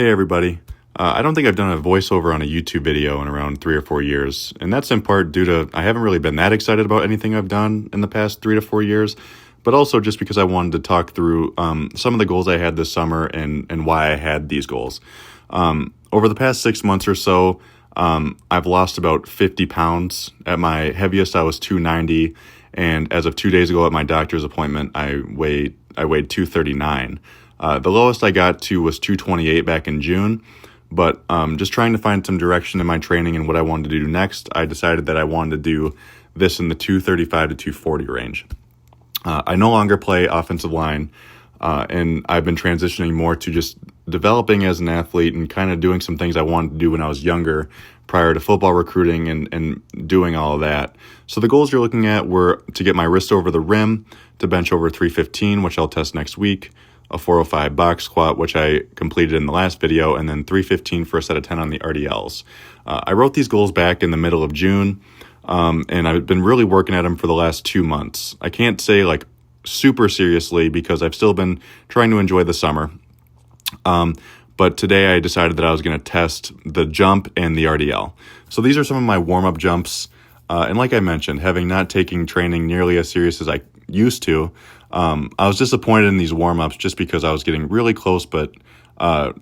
Hey everybody. I don't think I've done a voiceover on a YouTube video in around 3 or 4 years, and that's in part due to I haven't really been that excited about anything I've done in the past 3 to 4 years, but also just because I wanted to talk through some of the goals I had this summer and why I had these goals. Over the past 6 months or so, I've lost about 50 pounds. At my heaviest, I was 290, and as of 2 days ago at my doctor's appointment, I weighed 239. The lowest I got to was 228 back in June, but just trying to find some direction in my training and what I wanted to do next, I decided that I wanted to do this in the 235 to 240 range. I no longer play offensive line, and I've been transitioning more to just developing as an athlete and kind of doing some things I wanted to do when I was younger prior to football recruiting and doing all of that. So the goals you're looking at were to get my wrist over the rim, to bench over 315, which I'll test next week, a 405 box squat, which I completed in the last video, and then 315 for a set of 10 on the RDLs. I wrote these goals back in the middle of June, and I've been really working at them for the last 2 months. I can't say like super seriously because I've still been trying to enjoy the summer. But today I decided that I was going to test the jump and the RDL. So these are some of my warm-up jumps. And like I mentioned, having not taken training nearly as serious as I used to, I was disappointed in these warm-ups just because I was getting really close, but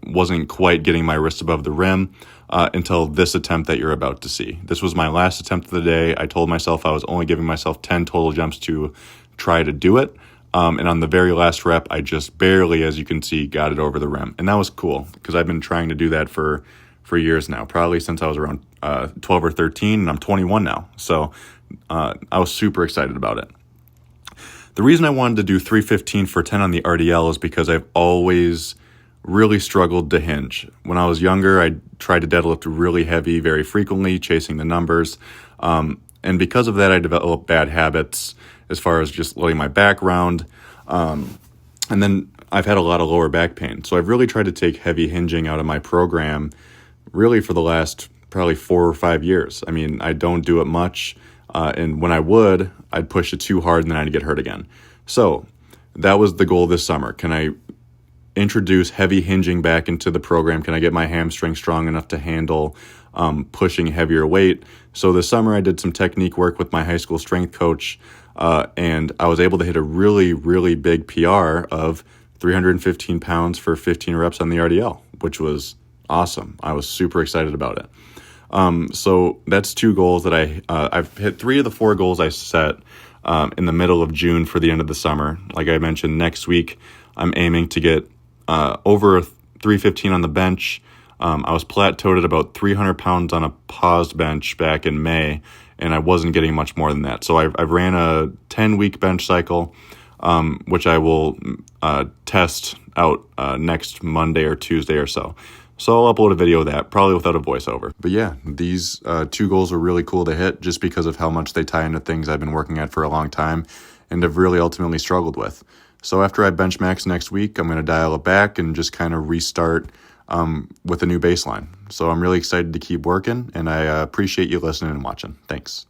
wasn't quite getting my wrist above the rim until this attempt that you're about to see. This was my last attempt of the day. I told myself I was only giving myself 10 total jumps to try to do it. And on the very last rep, I just barely, as you can see, got it over the rim. And that was cool because I've been trying to do that for years now, probably since I was around 12 or 13, and I'm 21 now. So I was super excited about it. The reason I wanted to do 315 for 10 on the RDL is because I've always really struggled to hinge. When I was younger, I tried to deadlift really heavy very frequently, chasing the numbers. And because of that, I developed bad habits as far as just letting my back round. And then I've had a lot of lower back pain. So I've really tried to take heavy hinging out of my program really for the last probably 4 or 5 years. I mean, I don't do it much. And when I would, I'd push it too hard and then I'd get hurt again. So that was the goal this summer. Can I introduce heavy hinging back into the program? Can I get my hamstring strong enough to handle pushing heavier weight? So this summer I did some technique work with my high school strength coach, and I was able to hit a really, really big PR of 315 pounds for 15 reps on the RDL, which was awesome. I was super excited about it. So that's 2 goals that I've hit 3 of the 4 goals I set in the middle of June for the end of the summer. Like I mentioned, next week I'm aiming to get over 315 on the bench. I was plateaued at about 300 pounds on a paused bench back in May, and I wasn't getting much more than that. So I've ran a 10-week bench cycle, which I will test out next Monday or Tuesday or so. So I'll upload a video of that, probably without a voiceover. But yeah, these 2 goals are really cool to hit just because of how much they tie into things I've been working at for a long time and have really ultimately struggled with. So after I bench max next week, I'm going to dial it back and just kind of restart with a new baseline. So I'm really excited to keep working, and I appreciate you listening and watching. Thanks.